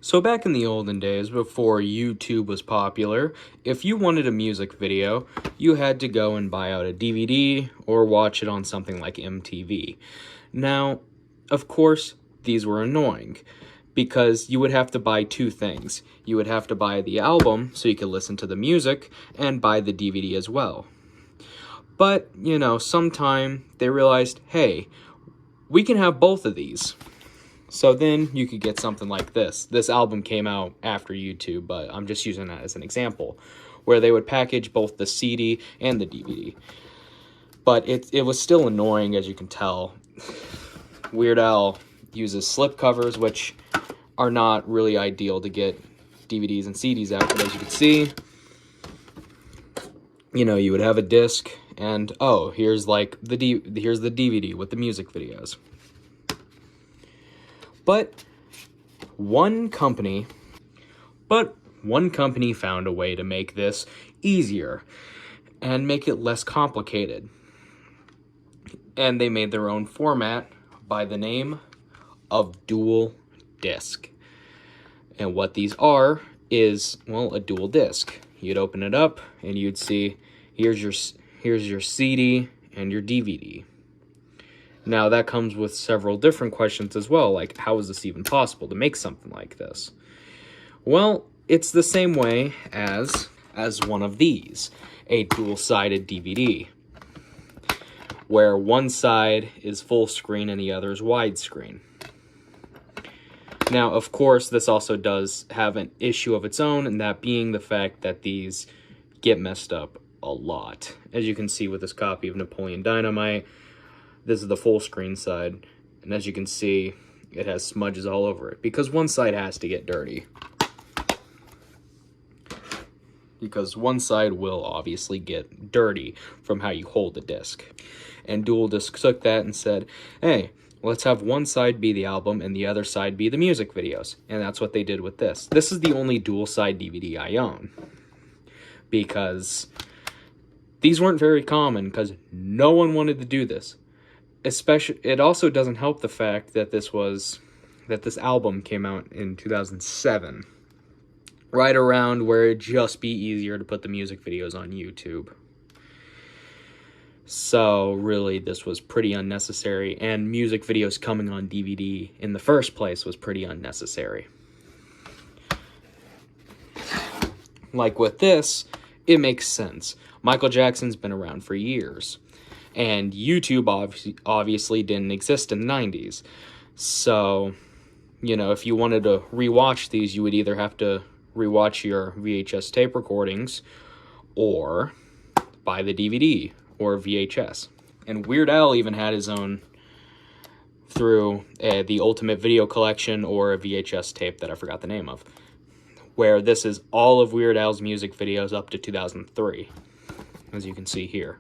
So back in the olden days, before YouTube was popular, if you wanted a music video, you had to go and buy out a DVD or watch it on something like MTV. Now, of course, these were annoying because you would have to buy two things. You would have to buy the album so you could listen to the music and buy the DVD as well. But, sometime they realized, hey, we can have both of these. So then you could get something like this. This album came out after YouTube, but I'm just using that as an example, where they would package both the CD and the DVD. But it was still annoying, as you can tell. Weird Al uses slipcovers, which are not really ideal to get DVDs and CDs out, but as you can see, you would have a disc, and here's like here's the DVD with the music videos. But one company found a way to make this easier and make it less complicated. And they made their own format by the name of dual disc. And what these are is, a dual disc. You'd open it up and you'd see here's your CD and your DVD. Now, that comes with several different questions as well, like how is this even possible to make something like this? Well, it's the same way as one of these, a dual-sided DVD, where one side is full screen and the other is widescreen. Now, of course, this also does have an issue of its own, and that being the fact that these get messed up a lot. As you can see with this copy of Napoleon Dynamite, this is the full screen side, and as you can see, it has smudges all over it, because one side has to get dirty. Because one side will obviously get dirty from how you hold the disc. And Dual Disc took that and said, hey, let's have one side be the album and the other side be the music videos. And that's what they did with this. This is the only dual-side DVD I own, because these weren't very common, because no one wanted to do this. Especially, it also doesn't help the fact that this album came out in 2007, right around where it'd just be easier to put the music videos on YouTube. So really, this was pretty unnecessary, and music videos coming on DVD in the first place was pretty unnecessary. Like with this, it makes sense. Michael Jackson's been around for years. And YouTube obviously didn't exist in the 90s. So, if you wanted to rewatch these, you would either have to rewatch your VHS tape recordings or buy the DVD or VHS. And Weird Al even had his own through the Ultimate Video Collection or a VHS tape that I forgot the name of, where this is all of Weird Al's music videos up to 2003, as you can see here.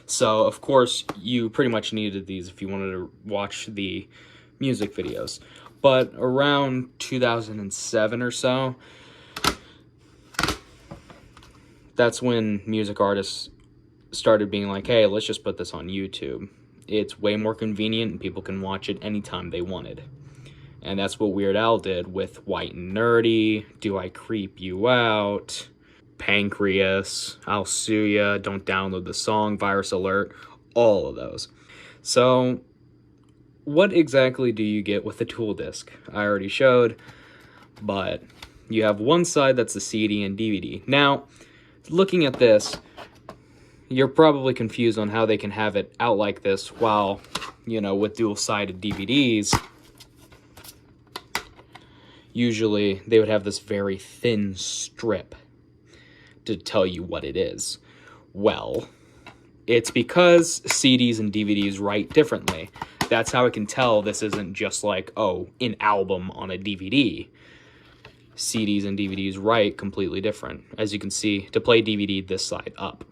So, of course, you pretty much needed these if you wanted to watch the music videos. But around 2007 or so, that's when music artists started being like, hey, let's just put this on YouTube. It's way more convenient and people can watch it anytime they wanted. And that's what Weird Al did with White and Nerdy, Do I Creep You Out, Pancreas, I'll Sue Ya, Don't Download the Song, Virus Alert, all of those. So, what exactly do you get with the tool disc? I already showed, but you have one side that's the CD and DVD. Now, looking at this, you're probably confused on how they can have it out like this while, with dual-sided DVDs, usually they would have this very thin strip to tell you what it is. Well, it's because CDs and DVDs write differently. That's how I can tell this isn't just like, an album on a DVD. CDs and DVDs write completely different. As you can see, to play DVD, this side up.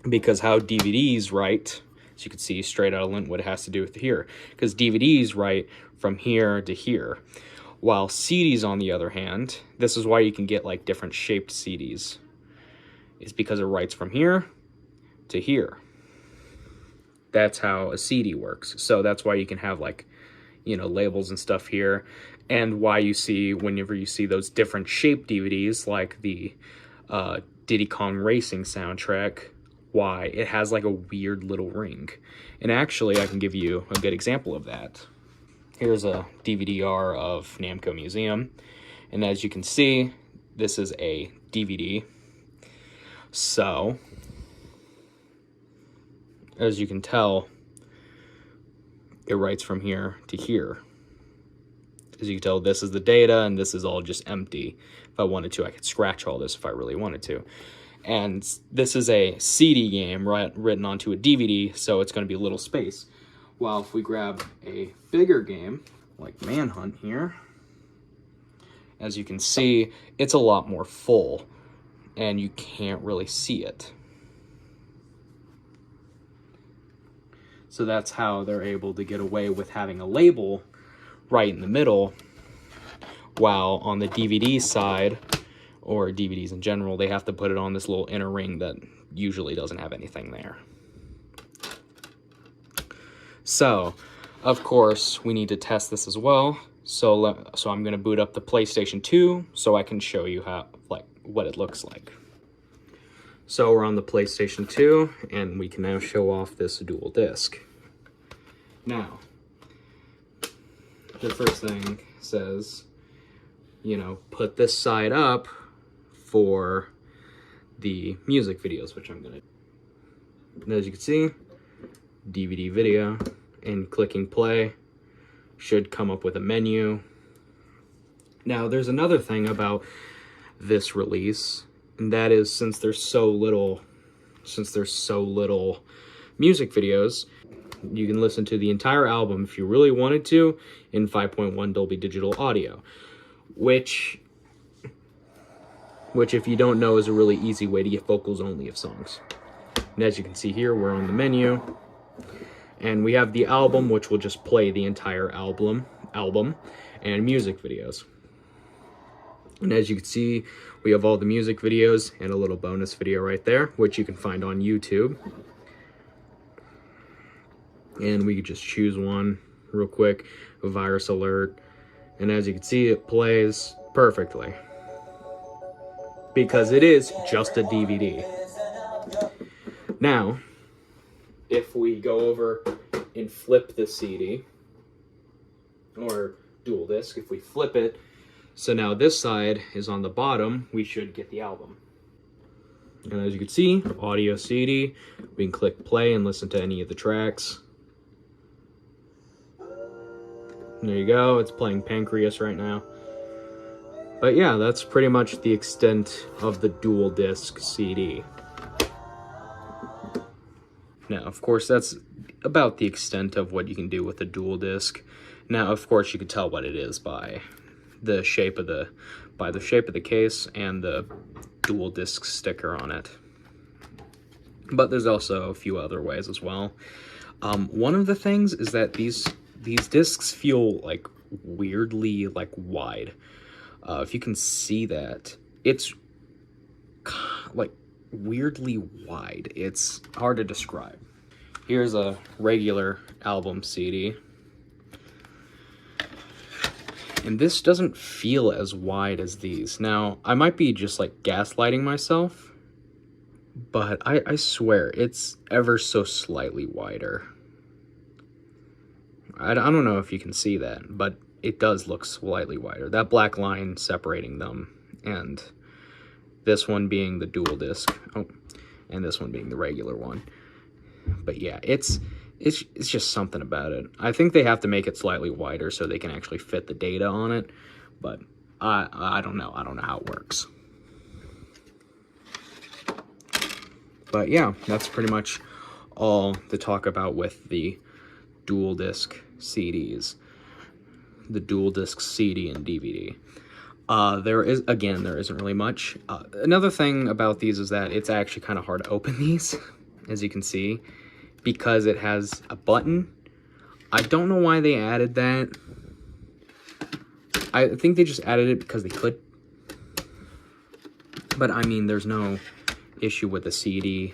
Because how DVDs write, as you can see, straight out of Lintwood, has to do with here. Because DVDs write from here to here. While CDs, on the other hand, this is why you can get like different shaped CDs. It's because it writes from here to here. That's how a CD works. So that's why you can have like, you know, labels and stuff here, and why you see, whenever you see those different shaped DVDs, like the Diddy Kong Racing soundtrack, why it has like a weird little ring. And actually, I can give you a good example of that. Here's a DVD-R of Namco Museum, and as you can see, this is a DVD. So, as you can tell, it writes from here to here. As you can tell, this is the data, and this is all just empty. If I wanted to, I could scratch all this if I really wanted to. And this is a CD game written onto a DVD, so it's going to be a little space. While if we grab a bigger game, like Manhunt here, as you can see, it's a lot more full, and you can't really see it. So that's how they're able to get away with having a label right in the middle, while on the DVD side, or DVDs in general, they have to put it on this little inner ring that usually doesn't have anything there. So, of course, we need to test this as well. So I'm going to boot up the PlayStation 2 so I can show you how, like, what it looks like. So we're on the PlayStation 2, and we can now show off this dual disc. Now, the first thing says, you know, put this side up for the music videos, which I'm going to. And as you can see, DVD video, and clicking play should come up with a menu. Now, there's another thing about this release, and that is since there's so little music videos, you can listen to the entire album if you really wanted to in 5.1 Dolby Digital Audio, which if you don't know is a really easy way to get vocals only of songs. And as you can see here, we're on the menu, and we have the album, which will just play the entire album and music videos. And as you can see, we have all the music videos and a little bonus video right there, which you can find on YouTube. And we could just choose one real quick, a virus alert. And as you can see, it plays perfectly, because it is just a DVD. Now, if we go over and flip the CD, or dual disc, if we flip it, so now this side is on the bottom, we should get the album. And as you can see, audio CD, we can click play and listen to any of the tracks. There you go, it's playing Pancreas right now. But yeah, that's pretty much the extent of the dual disc CD. Now, of course, that's about the extent of what you can do with a dual disc. Now, of course, you can tell what it is by the shape of the case and the dual disc sticker on it. But there's also a few other ways as well. One of the things is that these discs feel like weirdly like wide. If you can see that, it's like weirdly wide. It's hard to describe. Here's a regular album CD. And this doesn't feel as wide as these. Now, I might be just like gaslighting myself, but I swear it's ever so slightly wider. I don't know if you can see that, but it does look slightly wider. That black line separating them, and this one being the dual disc, and this one being the regular one. But yeah, it's just something about it. I think they have to make it slightly wider so they can actually fit the data on it, but I don't know. I don't know how it works. But yeah, that's pretty much all to talk about with the dual disc CDs. The dual disc CD and DVD. There isn't really much. Another thing about these is that it's actually kind of hard to open these, as you can see, because it has a button. I don't know why they added that. I think they just added it because they could. But I mean, there's no issue with the CD,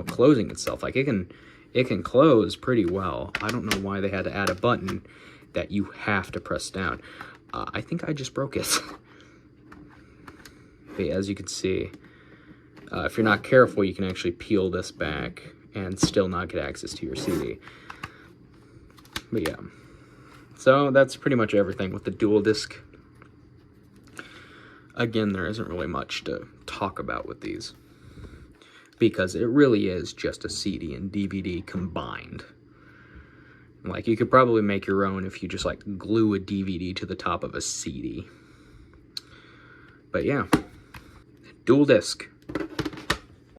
closing itself. Like it can close pretty well. I don't know why they had to add a button. that you have to press down. I think I just broke it. But as you can see, if you're not careful, you can actually peel this back and still not get access to your CD. But yeah, so that's pretty much everything with the dual disc. Again, there isn't really much to talk about with these, because it really is just a CD and DVD combined. Like, you could probably make your own if you just, like, glue a DVD to the top of a CD. But yeah, dual disc.